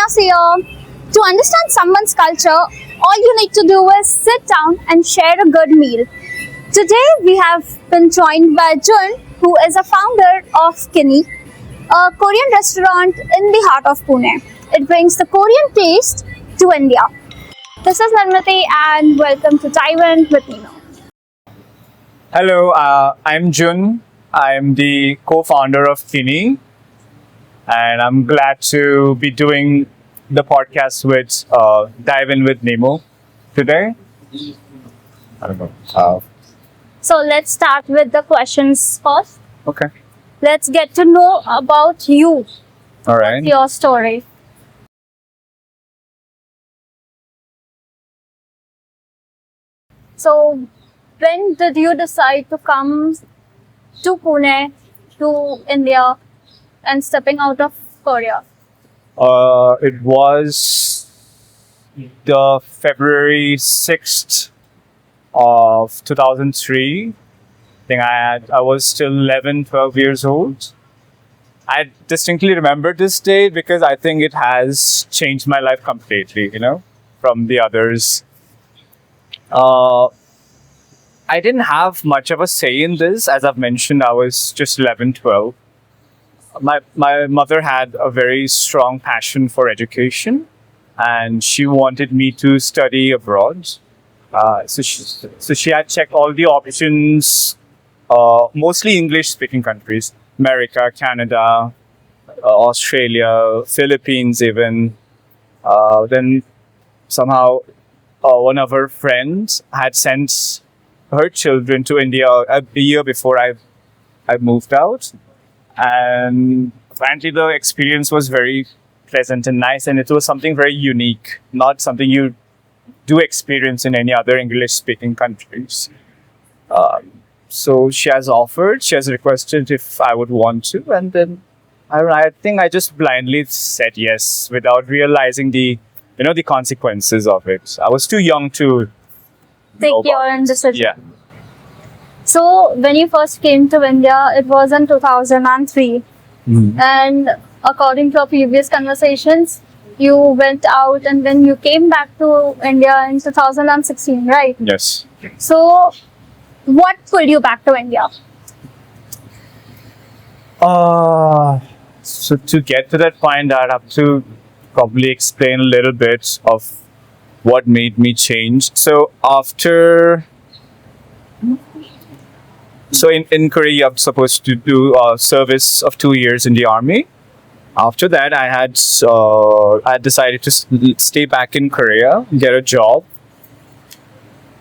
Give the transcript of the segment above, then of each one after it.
Souvenirs here. To understand someone's culture, all you need to do is sit down and share a good meal. Today we have been joined by Jun, who is a founder of Kini, a Korean restaurant in the heart of Pune. It brings the Korean taste to India. This is Nirmati and welcome to Dive with Nino. Hello, I'm Jun. I'm the co-founder of Kini, and I'm glad to be doing the podcast with Dive In with Nemo today. I don't know. So let's start with the questions first. Okay. Let's get to know about you, All right. your story. So, when did you decide to come to Pune, to India, and stepping out of Korea? It was the February 6th of 2003. I was still 11, 12 years old. I distinctly remember this day because I think it has changed my life completely, from the others. I didn't have much of a say in this. As I've mentioned, I was just 11, 12. My mother had a very strong passion for education, and she wanted me to study abroad. So she had checked all the options, mostly English-speaking countries, America, Canada, Australia, Philippines even. Then somehow one of her friends had sent her children to India a year before I moved out. And apparently the experience was very pleasant and nice, and it was something very unique, not something you do experience in any other English-speaking countries. So she has requested if I would want to, and then I think I just blindly said yes without realizing the consequences of it. I was too young to Take your own decision. Yeah. So, when you first came to India, it was in 2003. And according to our previous conversations, you went out and then you came back to India in 2016, right? Yes. So, what pulled you back to India? So to get to that point, I'd have to probably explain a little bit of what made me change. So in Korea, I'm supposed to do a service of 2 years in the army. After that, I had decided to stay back in Korea, get a job.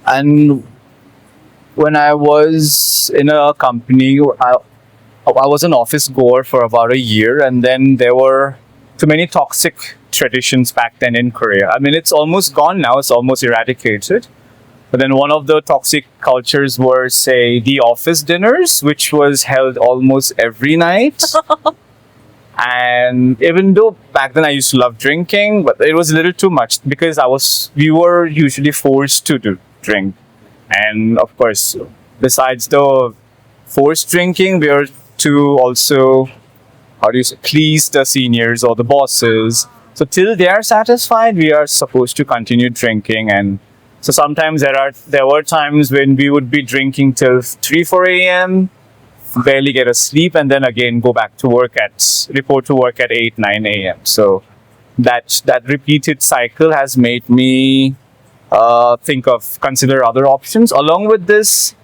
And when I was in a company, I was an office goer for about a year, and then there were too many toxic traditions back then in Korea. I mean, it's almost gone now, it's almost eradicated. But then one of the toxic cultures were, say, the office dinners, which was held almost every night. And even though back then I used to love drinking, but it was a little too much because we were usually forced to drink. And of course, besides the forced drinking, we are to also, please the seniors or the bosses. So till they are satisfied, we are supposed to continue drinking. And so sometimes there were times when we would be drinking till 3, 4 a.m., barely get a sleep, and then again report to work at 8, 9 a.m. So that repeated cycle has made me consider other options. Along with this,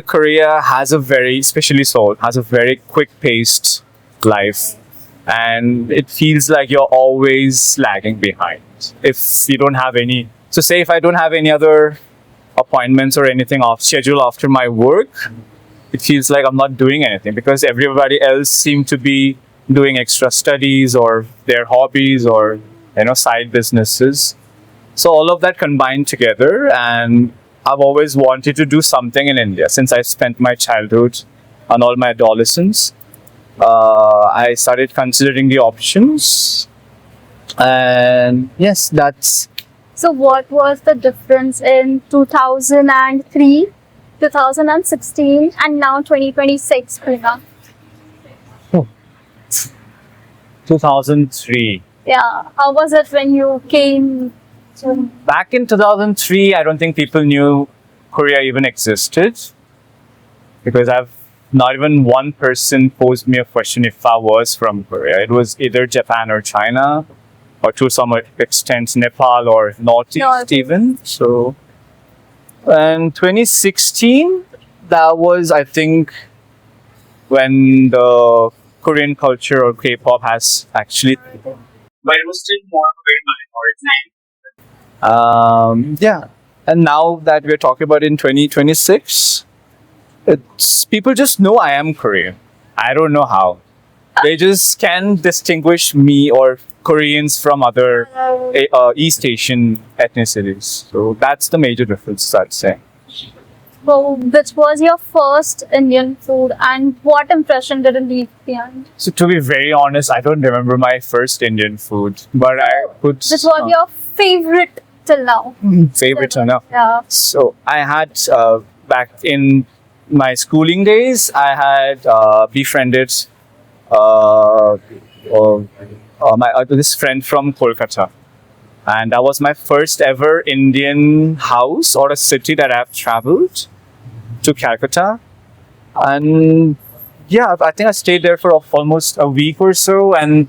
Korea especially Seoul, has a very quick-paced life. And it feels like you're always lagging behind. If you don't have any... So say if I don't have any other appointments or anything off schedule after my work, it feels like I'm not doing anything because everybody else seems to be doing extra studies or their hobbies or side businesses. So all of that combined together, and I've always wanted to do something in India since I spent my childhood and all my adolescence. I started considering the options, and yes, that's... So, what was the difference in 2003, 2016, and now 2026, Priya? 2003. Yeah. How was it when you came to? Back in 2003, I don't think people knew Korea even existed because I've not even one person posed me a question if I was from Korea. It was either Japan or China, or to some extent Nepal or Northeast Northeast. even. So, and 2016, that was I think when the Korean culture or K-pop has actually. But it was still more of a minority. Yeah, and now that we're talking about in 2026, it's people just know I am Korean. I don't know how. They just can distinguish me or Koreans from other East Asian ethnicities. So that's the major difference, I'd say. So, which was your first Indian food, and what impression did it leave behind? So to be very honest, I don't remember my first Indian food, but I could. Which was your favorite till now? favorite till now. Yeah. So I had back in my schooling days, I had befriended this friend from Kolkata, and that was my first ever Indian house or a city that I've traveled to Calcutta, and yeah, I think I stayed there for almost a week or so, and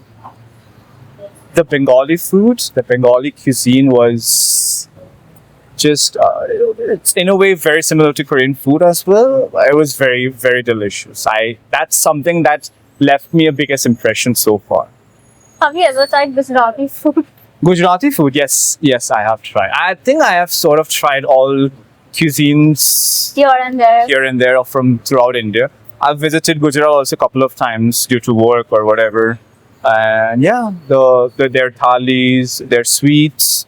the Bengali food, the Bengali cuisine was just it's in a way very similar to Korean food as well. It was very, very delicious. That's something that left me a biggest impression so far. Have you ever tried Gujarati food? Gujarati food, yes, yes, I have tried. I think I have sort of tried all cuisines Here and there. from throughout India. I've visited Gujarat also a couple of times due to work or whatever. And yeah, their thalis, their sweets.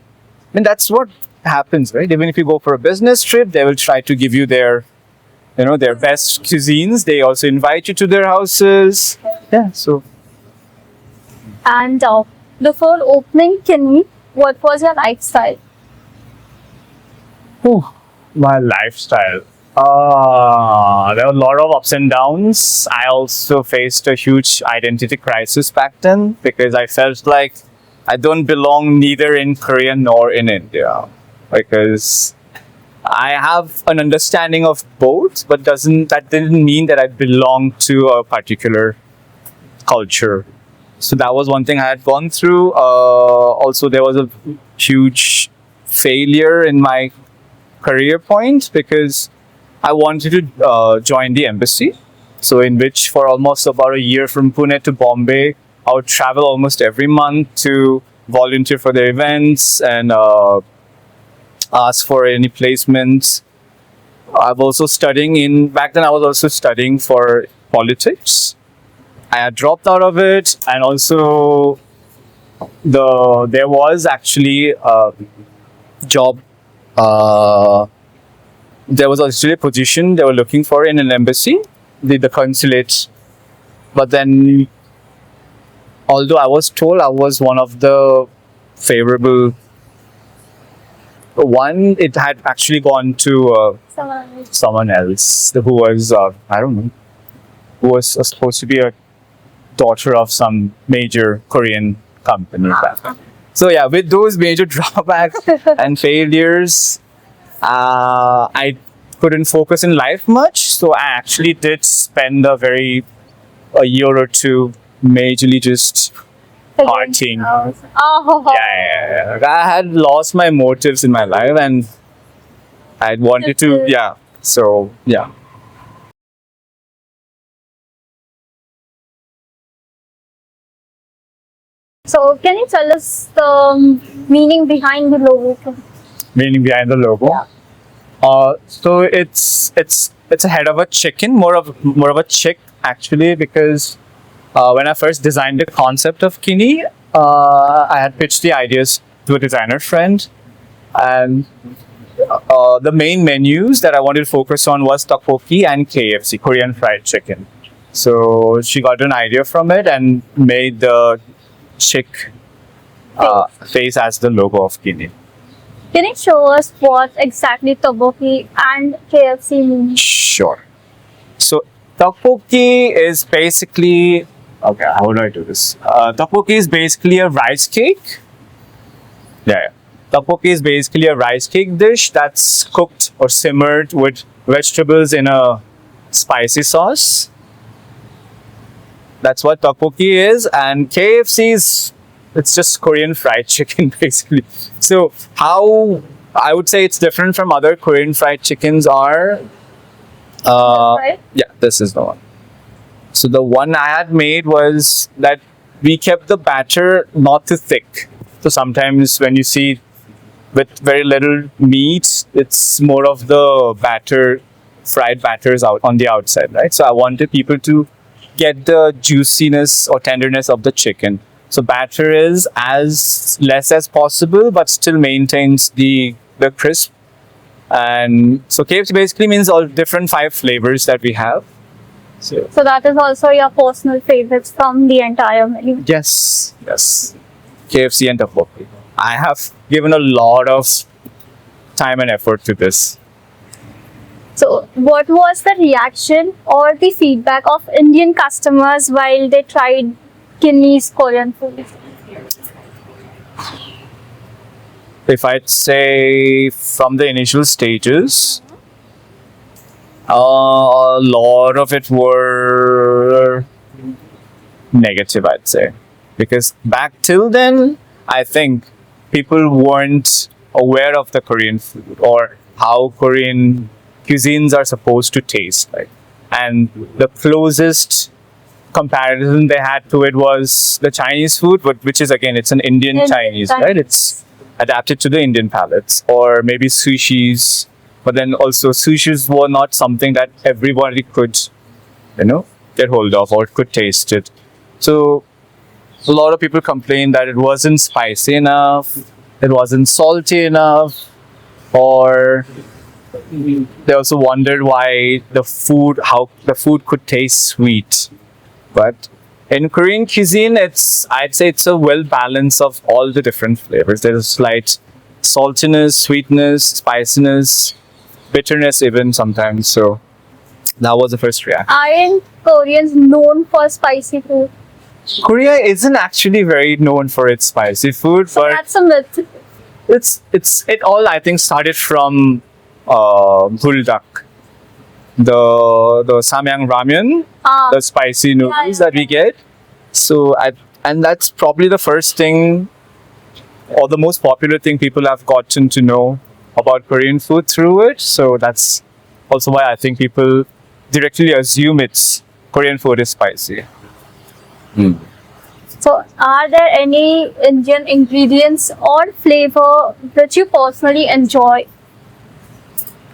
I mean, that's what happens, right? Even if you go for a business trip, they will try to give you their best cuisines. They also invite you to their houses. Yeah, so And before opening Kini, what was your lifestyle? my lifestyle. There were a lot of ups and downs. I also faced a huge identity crisis back then because I felt like I don't belong neither in Korea nor in India. Because I have an understanding of both, but that didn't mean that I belong to a particular culture. So that was one thing I had gone through. Also, there was a huge failure in my career point because I wanted to join the embassy. So in which for almost about a year from Pune to Bombay, I would travel almost every month to volunteer for their events and ask for any placements. I've also back then I was also studying for politics. I had dropped out of it, and also there was actually a job. There was actually a position they were looking for in an embassy, the consulate. But then, although I was told I was one of the favorable one, it had actually gone to someone else who was I don't know, who was supposed to be a daughter of some major Korean company back then. So yeah, with those major drawbacks and failures, I couldn't focus in life much. So I actually did spend a year or two majorly just partying. Oh. Yeah. I had lost my motives in my life, and I wanted to. Yeah. So yeah. So, can you tell us the meaning behind the logo? Meaning behind the logo. So it's a head of a chicken, more of a chick actually, because when I first designed the concept of Kini, I had pitched the ideas to a designer friend, and the main menus that I wanted to focus on was tteokbokki and KFC, Korean fried chicken. So she got an idea from it and made the chick face as the logo of Kini. Can you show us what exactly tteokbokki and KFC mean? Sure. So tteokbokki is basically Okay, how do I do this? Tteokbokki is basically a rice cake. Yeah. Tteokbokki is basically a rice cake dish that's cooked or simmered with vegetables in a spicy sauce. That's what tteokbokki is, and KFC is it's just Korean fried chicken basically. So how I would say it's different from other Korean fried chickens are. Right? Yeah, this is the one. So the one I had made was that we kept the batter not too thick. So sometimes when you see with very little meat, it's more of the batter, fried batters out on the outside, right? So I wanted people to get the juiciness or tenderness of the chicken. So batter is as less as possible, but still maintains the crisp. And so KFC basically means all different 5 flavors that we have. So So that is also your personal favorites from the entire menu. yes, yes, KFC and tteokbokki. I have given a lot of time and effort to this. So what was the reaction or the feedback of Indian customers while they tried Kini's Korean food? If I'd say from the initial stages, a lot of it were negative, I'd say. Because back till then, I think people weren't aware of the Korean food or how Korean cuisines are supposed to taste like. And the closest comparison they had to it was the Chinese food, but which is again, it's an Indian Indian Chinese, Chinese. right? It's adapted to the Indian palates, or maybe sushis. But then also sushis were not something that everybody could, get hold of or could taste it. So a lot of people complained that it wasn't spicy enough, it wasn't salty enough, or they also wondered why how the food could taste sweet. But in Korean cuisine, I'd say it's a well balance of all the different flavors. There's a slight saltiness, sweetness, spiciness, bitterness even sometimes. So that was the first reaction. Aren't Koreans known for spicy food? Korea isn't actually very known for its spicy food, So but that's a myth. it all I think started from buldak, the samyang ramen, Ah, the spicy noodles yeah. that we get. So and that's probably the first thing or the most popular thing people have gotten to know about Korean food through it. So that's also why I think people directly assume it's Korean food is spicy. so are there any Indian ingredients or flavor which you personally enjoy?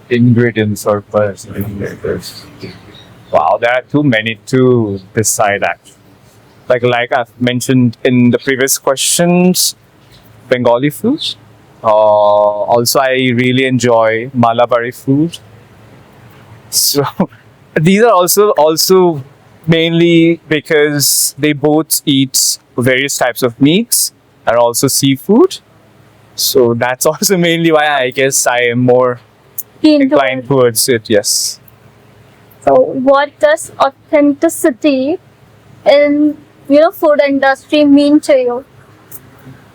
Ingredients or flavors. Wow, there are too many to decide actually. Like I've mentioned in the previous questions, Bengali food. Also, I really enjoy Malabari food. So these are also mainly because they both eat various types of meats and also seafood. So that's also mainly why I guess I am more Keen inclined towards it. Yes. So what does authenticity in food industry mean to you?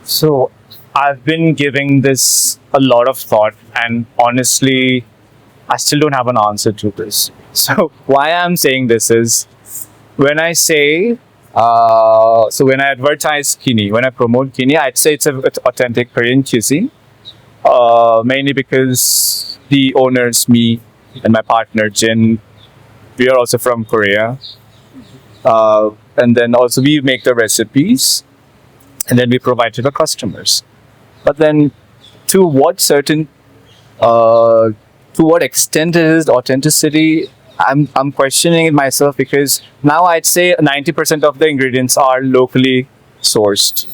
So I've been giving this a lot of thought, and honestly, I still don't have an answer to this. So why I'm saying this is when I say, so when I advertise Kini, when I promote Kini, I'd say it's an authentic Korean cuisine. Mainly because the owners, me and my partner Jin, we are also from Korea. And then also we make the recipes and then we provide to the customers. But then to what extent is authenticity, I'm questioning it myself, because now I'd say 90% of the ingredients are locally sourced.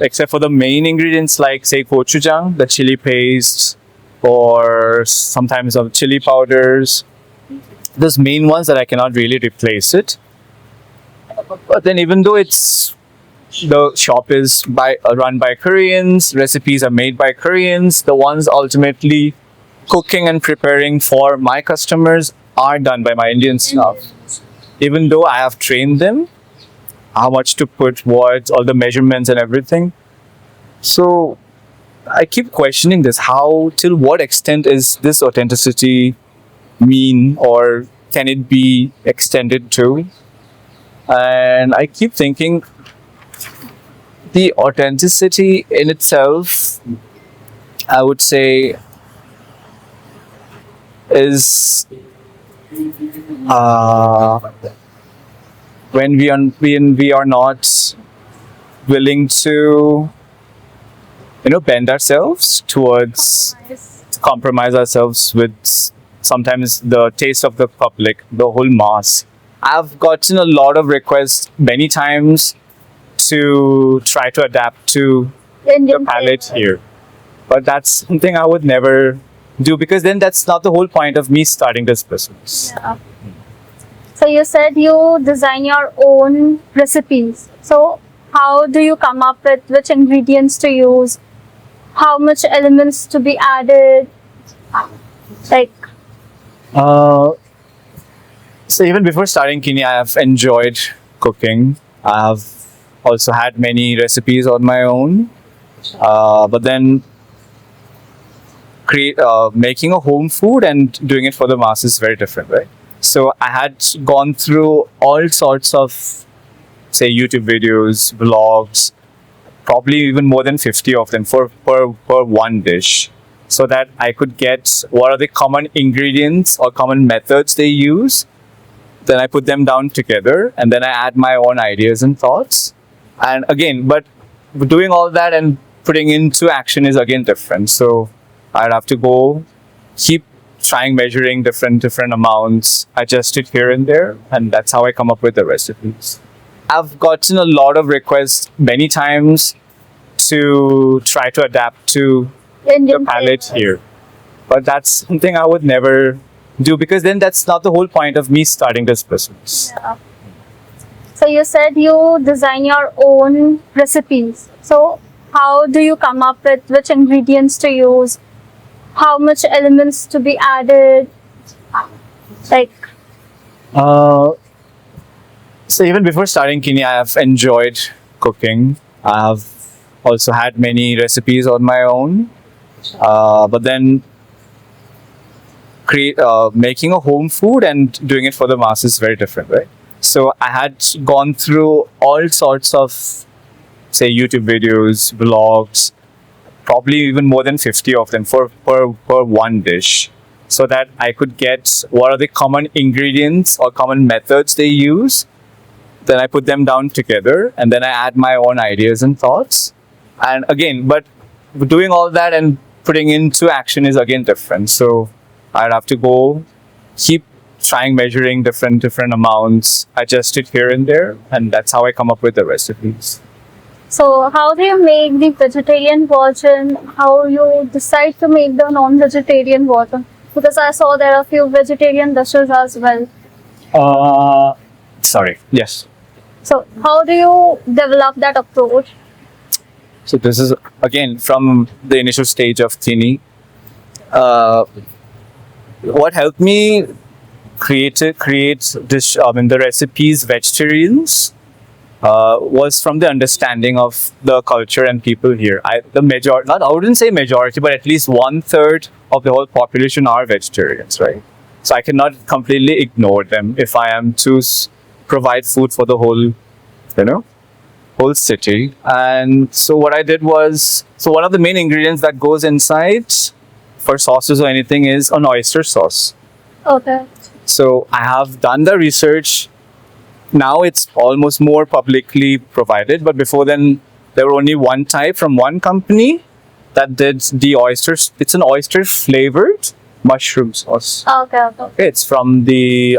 Except for the main ingredients like say gochujang, the chili paste, or sometimes of chili powders. Those main ones that I cannot really replace it. But then even though the shop is run by Koreans, recipes are made by Koreans, the ones ultimately cooking and preparing for my customers are done by my Indian staff. Even though I have trained them, how much to put what, all the measurements and everything. So I keep questioning this. How, till what extent is this authenticity mean, or can it be extended to? And I keep thinking the authenticity in itself, I would say, is when we are not willing to bend ourselves towards compromise ourselves with sometimes the taste of the public, the whole mass. I've gotten a lot of requests many times to try to adapt to Indian the palate flavor. here, but that's something I would never do, because then that's not the whole point of me starting this business. Yeah. So you said you design your own recipes. So how do you come up with which ingredients to use? How much elements to be added? Like, So even before starting Kini, I have enjoyed cooking. I have also had many recipes on my own, but then making a home food and doing it for the masses is very different, right? So I had gone through all sorts of, say, YouTube videos, vlogs, probably even more than 50 of them per one dish, so that I could get what are the common ingredients or common methods they use. Then I put them down together, and then I add my own ideas and thoughts. And again, but doing all that and putting into action is again different. So I'd have to go keep trying, measuring different amounts, adjust it here and there, and that's how I come up with the recipes. I've gotten a lot of requests many times to try to adapt to Indian the palate flavor. here, but that's something I would never do, because then that's not the whole point of me starting this business. Yeah. So you said you design your own recipes. So how do you come up with which ingredients to use? How much elements to be added? Like, So even before starting Kini, I have enjoyed cooking. I have also had many recipes on my own, but then making a home food and doing it for the masses is very different, right? So I had gone through all sorts of, say, YouTube videos, vlogs, probably even more than 50 of them per one dish, so that I could get what are the common ingredients or common methods they use. Then I put them down together, and then I add my own ideas and thoughts. And again, but doing all that and putting into action is again different. So I'd have to go keep trying, measuring different amounts, adjust it here and there, and that's how I come up with the recipes. so how do you make the vegetarian version? How you decide to make the non-vegetarian version? Because I saw there are a few vegetarian dishes as well. Sorry. Yes. So how do you develop that approach? So this is again from the initial stage of Kini. What helped me create this the recipes vegetarians was from the understanding of the culture and people here. I wouldn't say majority, but at least 1/3 of the whole population are vegetarians, right? So I cannot completely ignore them if I am to provide food for the whole city. And so what I did was, so one of the main ingredients that goes inside for sauces or anything is an oyster sauce. Okay. So I have done the research. Now it's almost more publicly provided, but before then there were only one type from one company that did the oysters. It's an oyster flavored mushroom sauce. Okay. Okay. It's from the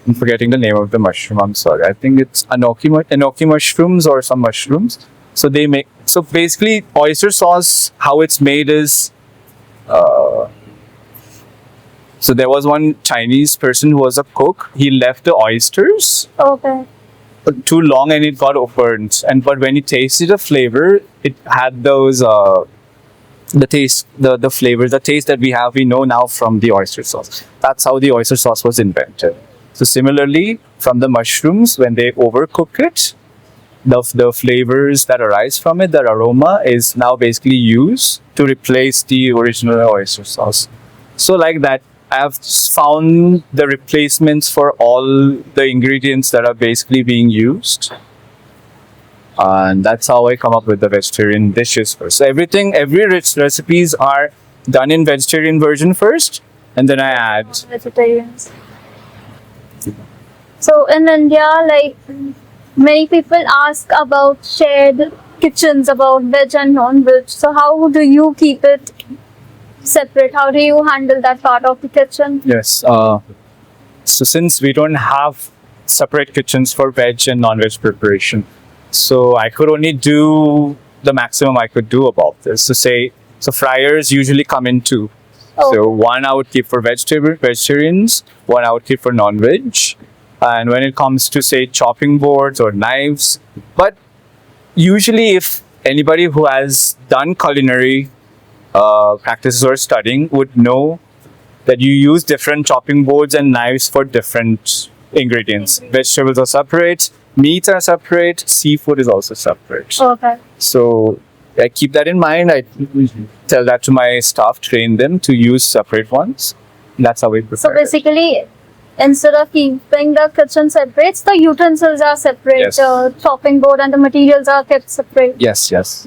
I'm forgetting the name of the mushroom. I'm sorry. I think it's enoki mushrooms or some mushrooms. So they make, so basically oyster sauce, how it's made is so there was one Chinese person who was a cook. He left the oysters Okay. for too long and it got burnt. And but when he tasted the flavor, it had those the taste, the flavors, the taste that we know now from the oyster sauce. That's how the oyster sauce was invented. So similarly, from the mushrooms when they overcook it. The flavors that arise from it, the aroma is now basically used to replace the original oyster sauce. So like that, I've found the replacements for all the ingredients that are basically being used. And that's how I come up with the vegetarian dishes first. So every recipes are done in vegetarian version first, and then I add. Vegetarians. So in India, like many people ask about shared kitchens, about veg and non-veg. So how do you keep it separate? How do you handle that part of the kitchen? Yes. So since we don't have separate kitchens for veg and non-veg preparation, so I could only do the maximum I could do about this. So fryers usually come in two. Oh. So one I would keep for vegetarians, one I would keep for non-veg. And when it comes to say chopping boards or knives, but usually if anybody who has done culinary practices or studying would know that you use different chopping boards and knives for different ingredients. Vegetables are separate, meats are separate, seafood is also separate. Okay. So I keep that in mind. I tell that to my staff, train them to use separate ones. That's how we prepare. So basically, instead of keeping the kitchen separate, the utensils are separate, Yes. chopping board and the materials are kept separate. Yes, yes.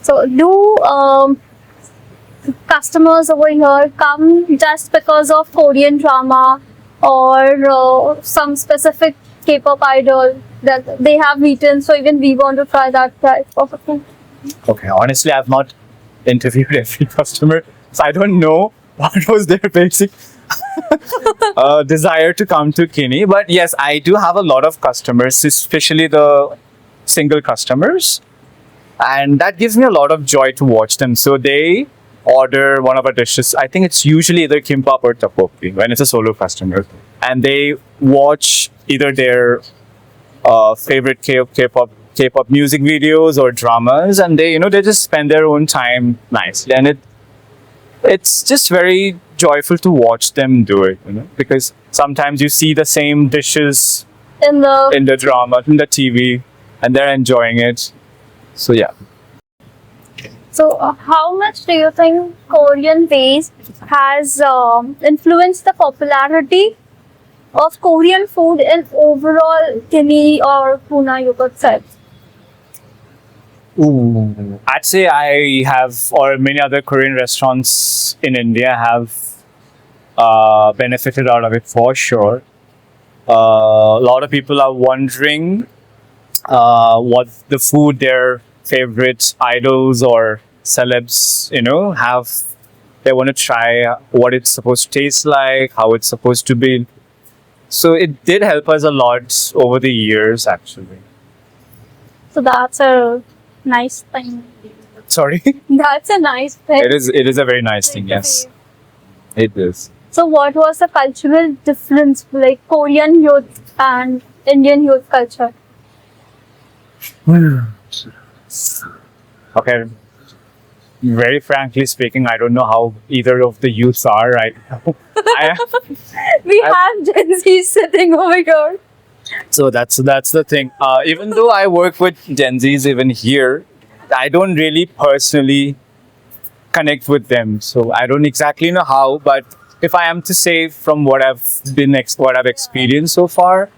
So do customers over here come just because of Korean drama or some specific K-pop idol that they have eaten, so even we want to try that type of a thing? Okay, honestly, I've not interviewed every customer, so I don't know what was their basic desire to come to Kini. But yes, I do have a lot of customers, especially the single customers, and that gives me a lot of joy to watch them. So they order one of our dishes. I think it's usually either kimbap or tteokbokki when it's a solo customer, and they watch either their favorite K-pop music videos or dramas, and they just spend their own time nicely, and it's just very joyful to watch them do it, because sometimes you see the same dishes In in the drama, in the TV, and they're enjoying it. So yeah. So how much do you think Korean ways has influenced the popularity of Korean food in overall Kini or Pune, you could say? I'd say I have, or many other Korean restaurants in India have benefited out of it for sure. A lot of people are wondering what the food their favorite idols or celebs, have. They want to try what it's supposed to taste like, how it's supposed to be. So it did help us a lot over the years, actually. So that's a nice thing. Sorry? That's a nice thing. It is a very nice thing, yes. It is. So what was the cultural difference, like Korean youth and Indian youth culture? Okay. Very frankly speaking, I don't know how either of the youths are right now. We have Gen Z sitting over here. So that's the thing. Even though I work with Gen Zs even here, I don't really personally connect with them. So I don't exactly know how. But if I am to say from what I've experienced so far,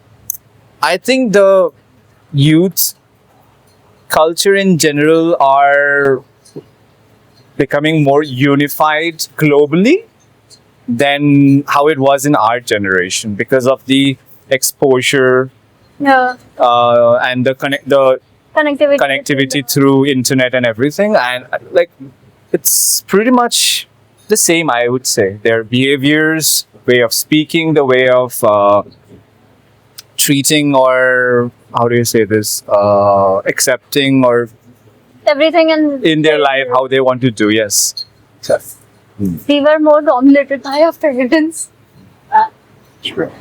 I think the youth culture in general are becoming more unified globally than how it was in our generation because of the exposure Yeah. and the connectivity through internet and everything, and like it's pretty much the same, I would say. Their behaviors, way of speaking, the way of treating, or how do you say this, accepting, or Everything in their life how they want to do. Yes. So, we were more dominated by our parents. sure.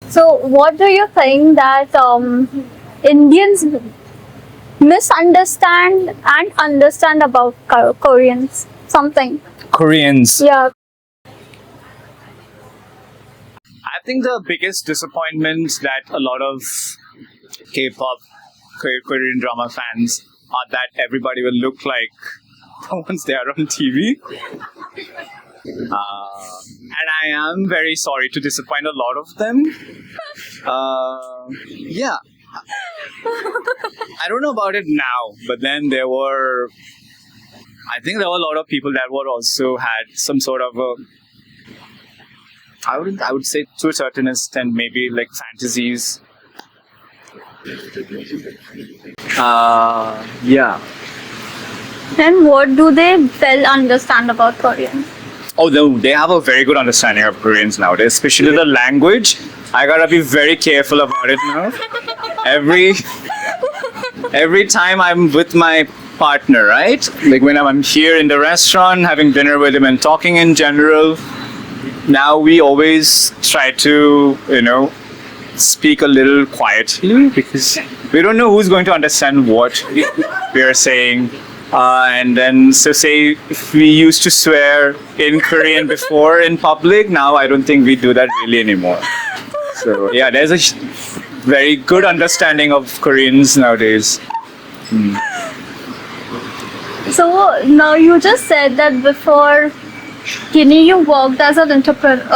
So what do you think that Indians misunderstand and understand about Koreans? Something. Koreans. Yeah. I think the biggest disappointment that a lot of K-pop, Korean drama fans are that everybody will look like the ones they are on TV. And I am very sorry to disappoint a lot of them. Yeah. I don't know about it now, but then I think there were a lot of people that were also had some sort of I would say to a certain extent, maybe like fantasies. Yeah. And what do they well understand about Korean? Oh, they have a very good understanding of Koreans nowadays, especially the language. I gotta be very careful about it now. Every time I'm with my partner, right? Like when I'm here in the restaurant, having dinner with him and talking in general, now we always try to, speak a little quietly because we don't know who's going to understand what we are saying. And then, so say if we used to swear in Korean before in public, now I don't think we do that really anymore. So yeah, there's a very good understanding of Koreans nowadays. So now you just said that before Kini you worked as an interpreter.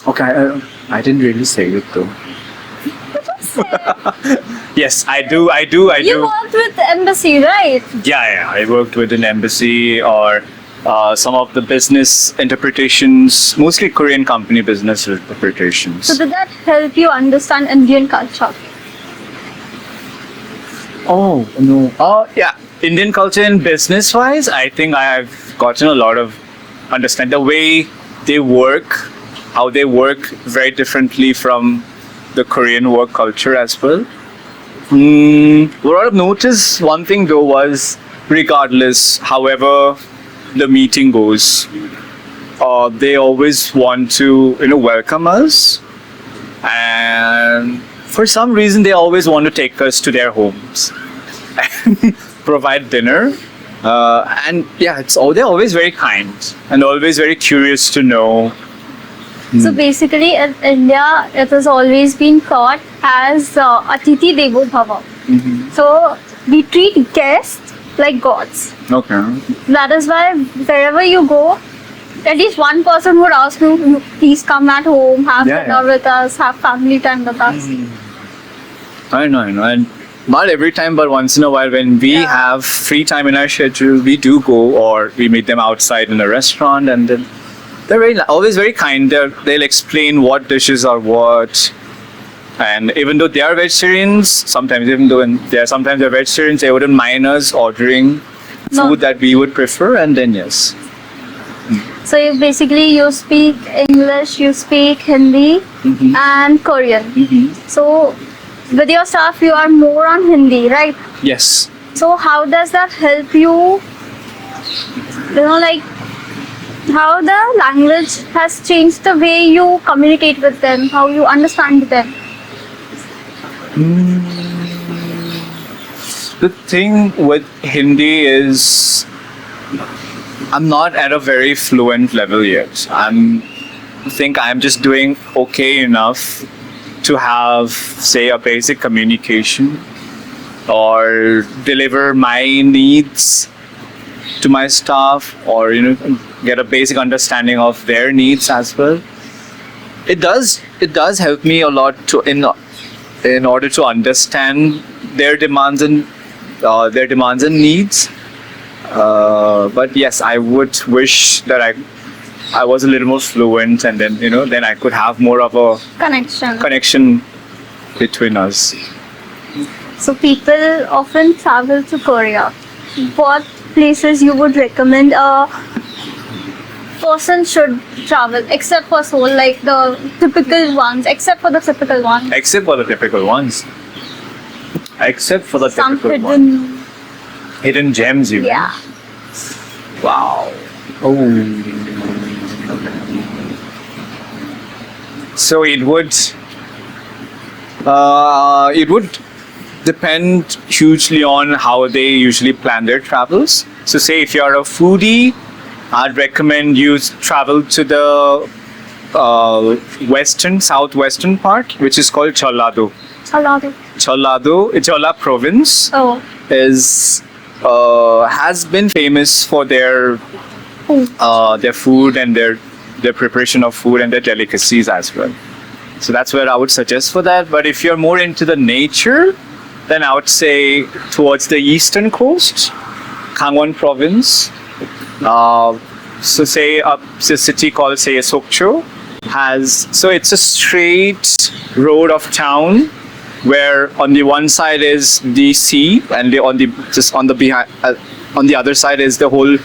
Okay, I didn't really say it though. You just said Yes, I do. you worked with the embassy, right? Yeah, I worked with an embassy or some of the business interpretations, mostly Korean company business interpretations. So did that help you understand Indian culture? Oh, no. Yeah. Indian culture and business wise, I think I have gotten a lot of understand the way they work, how they work very differently from the Korean work culture as well. What I've noticed, one thing though was, regardless, however the meeting goes, they always want to, welcome us, and for some reason they always want to take us to their homes and provide dinner. And yeah, they're always very kind and always very curious to know. So basically in India it has always been taught as Atiti Devo Bhava. So we treat guests like gods. Okay. That is why wherever you go, at least one person would ask you, please come at home, have dinner with us, have family time with us. I know. And not every time, but once in a while when we have free time in our schedule, we do go or we meet them outside in a restaurant, and then they're always very kind. They'll explain what dishes are what. And even though they are vegetarians, sometimes they're vegetarians, they wouldn't mind us ordering food that we would prefer, and then yes. So you speak English, you speak Hindi and Korean. So with your staff you are more on Hindi, right? Yes. So how does that help you? Like how the language has changed the way you communicate with them, how you understand them. The thing with Hindi is I'm not at a very fluent level yet. I think I'm just doing okay enough to have, say, a basic communication or deliver my needs to my staff, or get a basic understanding of their needs as well. It does help me a lot to in order to understand their demands and needs. But yes, I would wish that I was a little more fluent, and then I could have more of a connection between us. So people often travel to Korea. What places you would recommend a person should travel, except for Seoul, like the typical ones, except for the typical ones? Except for the typical ones. Some hidden gems, you mean? Yeah. Wow. Oh. So it would. It would depend hugely on how they usually plan their travels. So, say if you're a foodie, I'd recommend you travel to the southwestern part, which is called Cholado. Cholado. Chola province Oh. is has been famous for their food and their preparation of food and their delicacies as well. So that's where I would suggest for that. But if you're more into the nature, then I would say towards the eastern coast, Kangwon province. So say a city called say Sokcho it's a straight road of town where on the one side is the sea and on the other side is the whole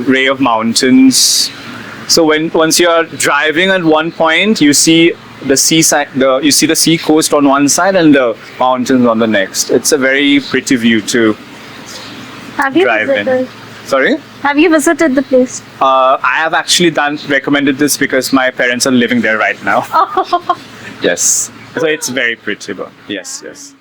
ray of mountains. So once you are driving at one point, you see the seaside, you see the sea coast on one side and the mountains on the next. It's a very pretty view to Have you drive in. visited? Sorry? Have you visited the place? I have actually recommended this because my parents are living there right now. Yes. So it's very pretty. But yes.